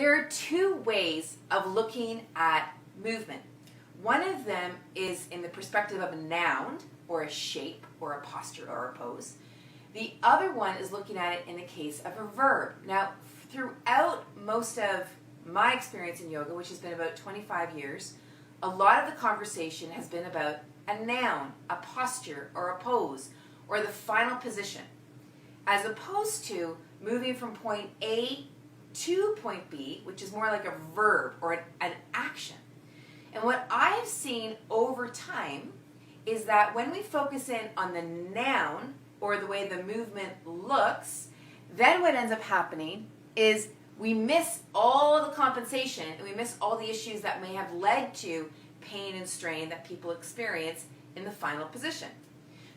There are two ways of looking at movement. One of them is in the perspective of a noun, or a shape, or a posture, or a pose. The other one is looking at it in the case of a verb. Now, throughout most of my experience in yoga, which has been about 25 years, a lot of the conversation has been about a noun, a posture, or a pose, or the final position, as opposed to moving from point A to point B, which is more like a verb or an action. And what I've seen over time is that when we focus in on the noun, or the way the movement looks, then what ends up happening is we miss all the compensation and we miss all the issues that may have led to pain and strain that people experience in the final position.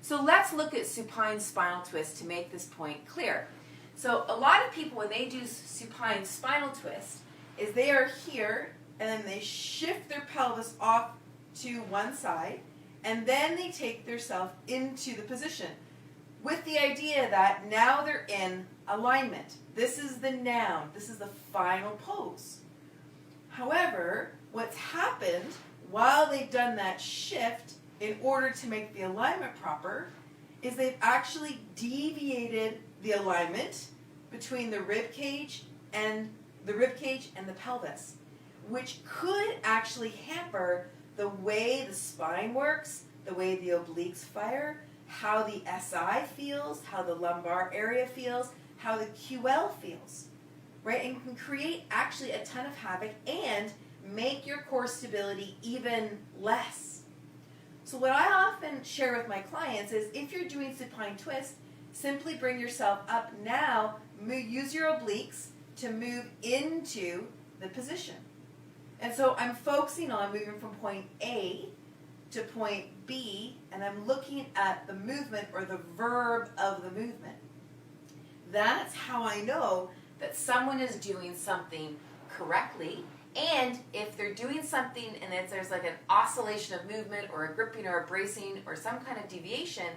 So let's look at supine spinal twist to make this point clear. So a lot of people, when they do supine spinal twist, is they are here and then they shift their pelvis off to one side and then they take themselves into the position, with the idea that now they're in alignment. This is the noun. This is the final pose. However, what's happened while they've done that shift in order to make the alignment proper is they've actually deviated the alignment between the rib cage and the pelvis, which could actually hamper the way the spine works, the way the obliques fire, how the SI feels, how the lumbar area feels, how the QL feels, right? And can create actually a ton of havoc and make your core stability even less. So what I often share with my clients is if you're doing supine twist, simply bring yourself up now, use your obliques to move into the position. And so I'm focusing on moving from point A to point B, and I'm looking at the movement or the verb of the movement. That's how I know that someone is doing something correctly, and if they're doing something and there's like an oscillation of movement or a gripping or a bracing or some kind of deviation,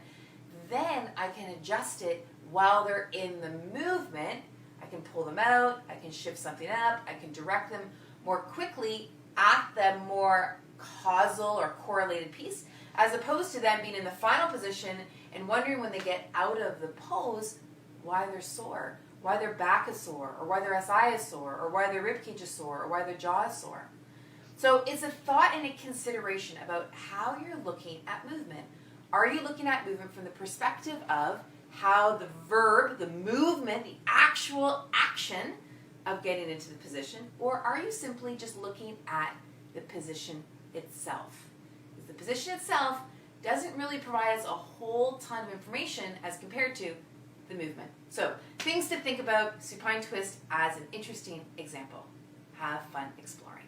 then I can adjust it while they're in the movement. I can pull them out, I can shift something up, I can direct them more quickly at the more causal or correlated piece, as opposed to them being in the final position and wondering when they get out of the pose why they're sore, why their back is sore, or why their SI is sore, or why their ribcage is sore, or why their jaw is sore. So it's a thought and a consideration about how you're looking at movement. Are you looking at movement from the perspective of how the verb, the movement, the actual action of getting into the position, or are you simply just looking at the position itself? Because the position itself doesn't really provide us a whole ton of information as compared to the movement. So, things to think about, supine twist as an interesting example. Have fun exploring.